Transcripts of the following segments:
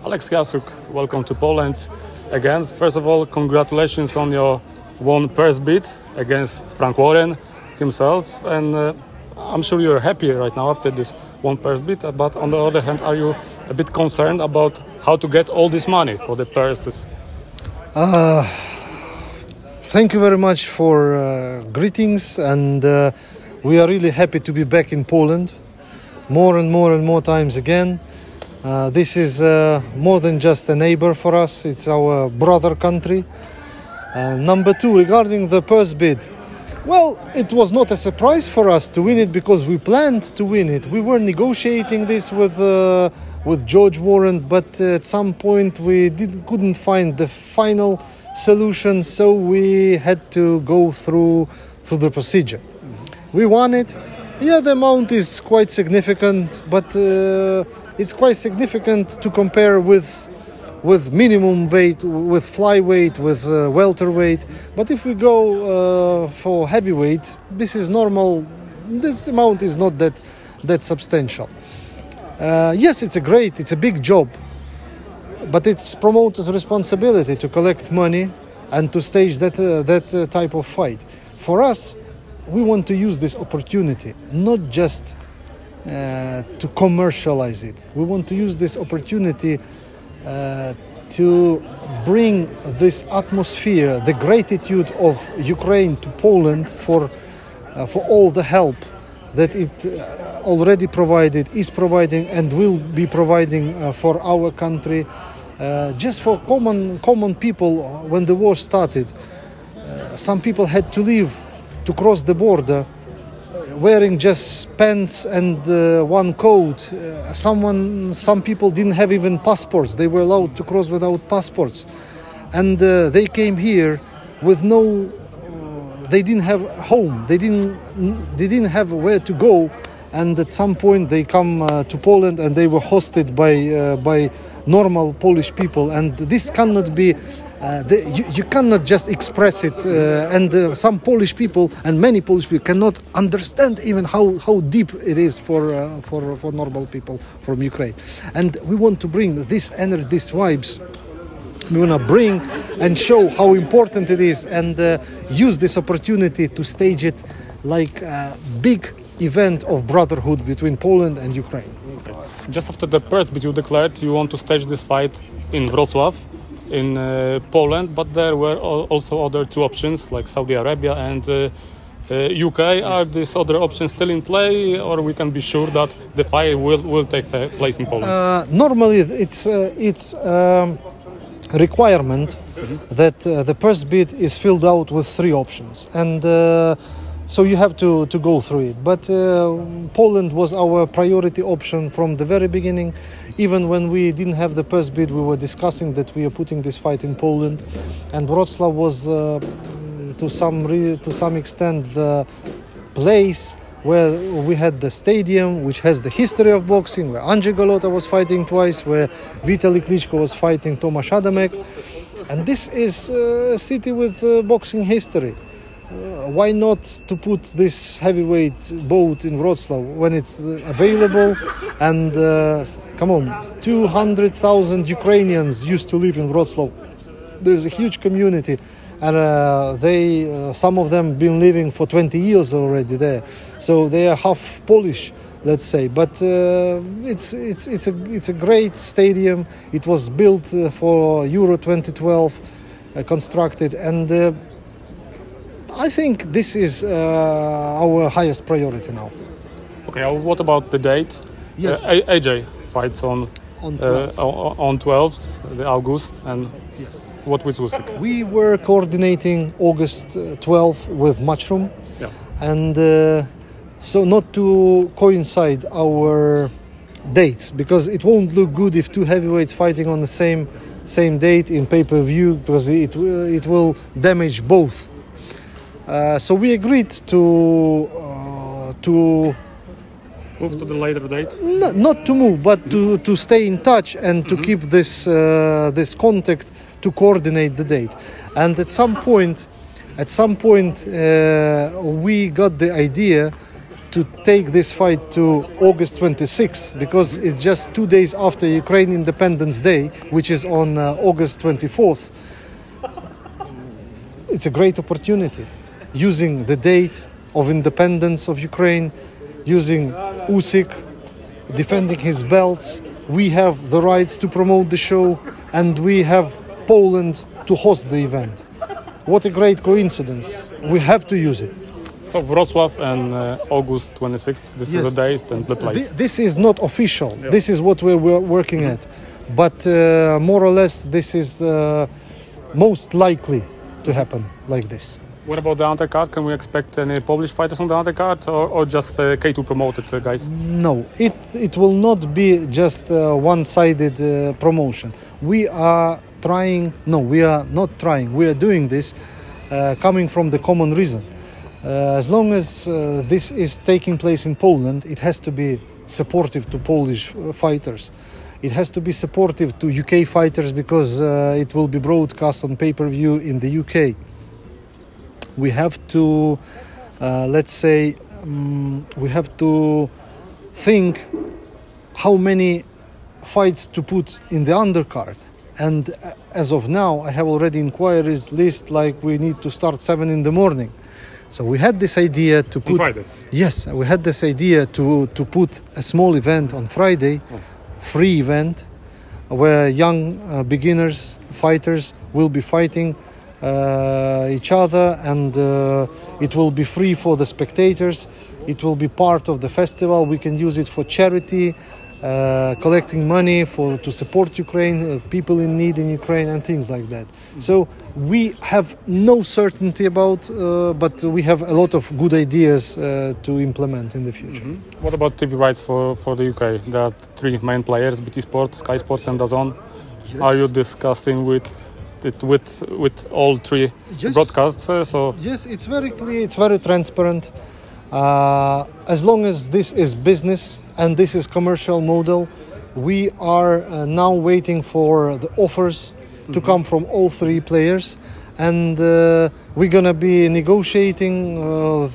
Krassyuk, welcome to Poland again. First of all, congratulations on your one purse bid against Frank Warren himself, and I'm sure you're happy right now after this one purse bid, but on the other hand, are you a bit concerned about how to get all this money for the purses? Thank you very much for greetings, and we are really happy to be back in Poland more and more times again. This is more than just a neighbor for us, it's our brother country. Number two, regarding the purse bid, well, it was not a surprise for us to win it because we planned to win it. We were negotiating this with George Warren, but at some point we couldn't find the final solution, so we had to go through the procedure. We won it. Yeah, the amount is quite significant, but it's quite significant to compare with minimum weight, with flyweight, with welterweight. But if we go for heavyweight, this is normal. This amount is not that substantial. Yes, it's a big job, but it's promoters' responsibility to collect money and to stage that type of fight. For us, we want to use this opportunity, not just to commercialize it. We want to use this opportunity to bring this atmosphere, the gratitude of Ukraine to Poland for all the help that it already provided, is providing, and will be providing for our country. Just for common people, when the war started, some people had to leave to cross the border wearing just pants and one coat. Some people didn't have even passports. They were allowed to cross without passports, and they came here with no. They didn't have a home. They didn't have where to go, and at some point they come to Poland and they were hosted by normal Polish people. And this cannot be. You cannot just express it, and some Polish people and many Polish people cannot understand even how deep it is for normal people from Ukraine. And we want to bring this energy, these vibes. We want to bring and show how important it is, and use this opportunity to stage it like a big event of brotherhood between Poland and Ukraine. Okay. Just after the purse bid, you declared you want to stage this fight in Wrocław, in Poland, but there were also other two options like Saudi Arabia and UK. Are these other options still in play, or we can be sure that the fight will take place in Poland? Normally, it's requirement that the purse bid is filled out with three options, and so you have to go through it. But Poland was our priority option from the very beginning. Even when we didn't have the purse bid, we were discussing that we are putting this fight in Poland, and Wrocław was to some extent the place where we had the stadium, which has the history of boxing, where Andrzej Golota was fighting twice, where Witali Klitschko was fighting Tomasz Adamek. And this is a city with boxing history. Why not to put this heavyweight bout in Wrocław when it's available? And come on, 200,000 Ukrainians used to live in Wrocław. There's a huge community, and some of them been living for 20 years already there. So they are half Polish, let's say. But it's a great stadium. It was built for Euro 2012, constructed, and I think this is our highest priority now. Okay, what about the date? Yes. AJ fights on 12th August, and yes. What with Usyk? We were coordinating August 12th with Matchroom, yeah. And so not to coincide our dates, because it won't look good if two heavyweights fighting on the same date in pay-per-view, because it will damage both. So we agreed to move to the later date. Not to move, but to stay in touch and to keep this contact to coordinate the date. And at some point, we got the idea to take this fight to August 26th, because it's just 2 days after Ukraine Independence Day, which is on August 24th. It's a great opportunity, using the date of independence of Ukraine, using Usyk, defending his belts. We have the rights to promote the show, and we have Poland to host the event. What a great coincidence. We have to use it. So Wrocław and August 26th, this is the day and the place. This is not official. Yeah. This is what we're working at. But more or less, this is most likely to happen like this. What about the undercard? Can we expect any Polish fighters on the undercard, or just K2 promoted guys? No, it will not be just one-sided promotion. We are trying. No, we are not trying. We are doing this coming from the common reason. As long as this is taking place in Poland, it has to be supportive to Polish fighters. It has to be supportive to UK fighters, because it will be broadcast on pay-per-view in the UK. We have to, let's say, we have to think how many fights to put in the undercard. And as of now, I have already inquiries list, like we need to start 7 in the morning. So we had this idea to put... On Friday? Yes, we had this idea to put a small event on Friday, free event, where young beginners, fighters will be fighting each other, and it will be free for the spectators. It will be part of the festival. We can use it for charity, collecting money to support Ukraine, people in need in Ukraine, and things like that. So we have no certainty about, but we have a lot of good ideas to implement in the future. What about TV rights for the UK? There are 3 main players: BT Sport, Sky Sports, and DAZN. Yes. Are you discussing with all 3 broadcasters? Or? Yes, it's very clear, it's very transparent. As long as this is business and this is commercial model, we are now waiting for the offers to come from all 3 players, and we're gonna be negotiating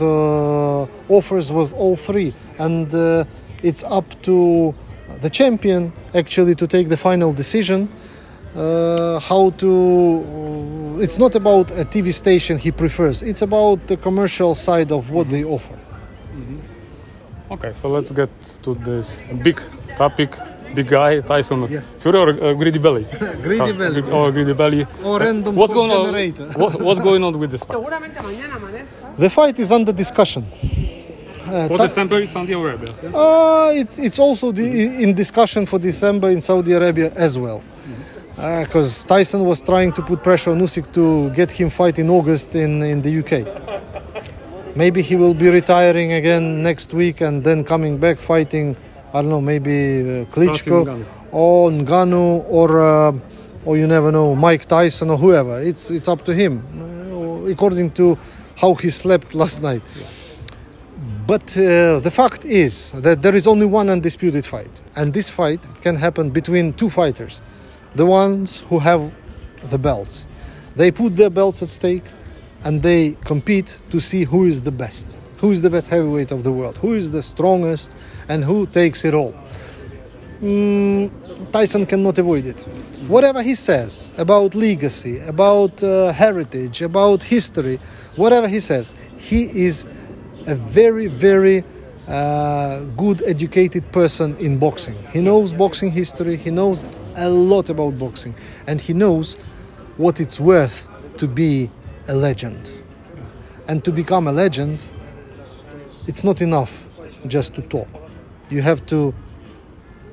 the offers with all 3, and it's up to the champion actually to take the final decision. It's not about a TV station he prefers, it's about the commercial side of what they offer. Okay, so let's get to this big topic. Big guy, Tyson. Yes. Fury or Greedy Belly? Greedy Belly. Or Greedy Belly. Or random what's food going generator. What's going on with this fight? The fight is under discussion. For December in Saudi Arabia? It's also in discussion for December in Saudi Arabia as well. Because Tyson was trying to put pressure on Usyk to get him fight in August in the UK. Maybe he will be retiring again next week and then coming back fighting, I don't know, maybe Klitschko or Ngannou or you never know, Mike Tyson or whoever. It's up to him, according to how he slept last night. But the fact is that there is only one undisputed fight, and this fight can happen between 2 fighters, the ones who have the belts. They put their belts at stake and they compete to see who is the best heavyweight of the world, who is the strongest, and who takes it all. Tyson cannot avoid it. Whatever he says about legacy, about heritage, about history, whatever he says, he is a very, very good educated person in boxing. He knows boxing history, he knows a lot about boxing, and he knows what it's worth to be a legend. And to become a legend, it's not enough just to talk. You have to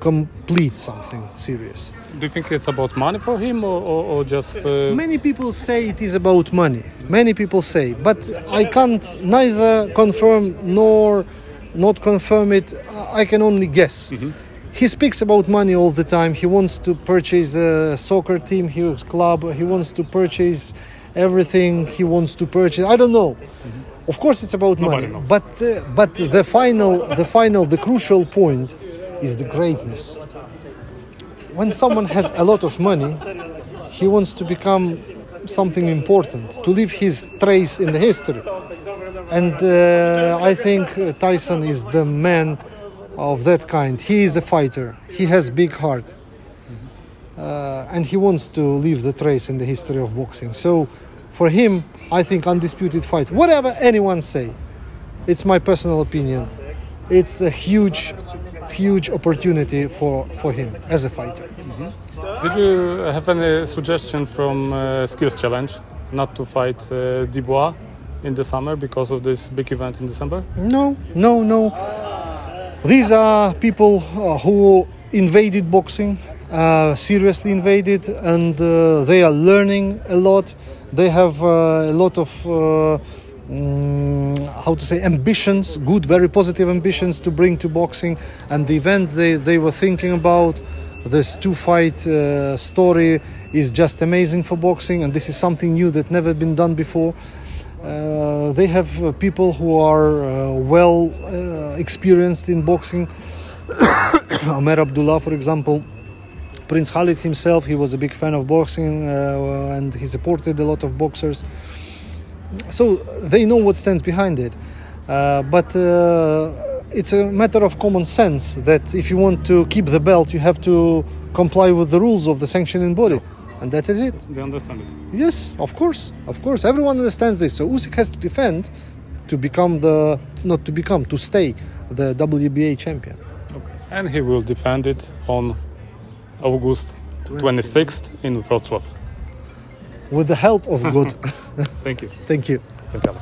complete something serious. Do you think it's about money for him, or just... Many people say it is about money. Many people say, but I can't neither confirm nor not confirm it. I can only guess. He speaks about money all the time. He wants to purchase a soccer team, his club. He wants to purchase everything. He wants to purchase. I don't know. Of course, it's about money. But the crucial point is the greatness. When someone has a lot of money, he wants to become something important, to leave his trace in the history. And I think Tyson is the man of that kind. He is a fighter. He has big heart. And he wants to leave the trace in the history of boxing. So for him, I think undisputed fight. Whatever anyone say, it's my personal opinion. It's a huge opportunity for him as a fighter. Did you have any suggestion from Skills Challenge not to fight Dubois in the summer because of this big event in December? No. These are people who invaded boxing, seriously invaded, and they are learning a lot. They have a lot of ambitions, good, very positive ambitions to bring to boxing. And the event they were thinking about, this two-fight story, is just amazing for boxing, and this is something new that never been done before. They have people who are well experienced in boxing. Omer Abdullah, for example. Prince Khalid himself, he was a big fan of boxing and he supported a lot of boxers. So they know what stands behind it. But it's a matter of common sense that if you want to keep the belt, you have to comply with the rules of the sanctioning body. And that is it. They understand it. Yes, of course. Everyone understands this. So Usyk has to defend to stay the WBA champion. Okay. And he will defend it on August 26th in Wrocław. With the help of God. Thank you. Thank you. Thank you.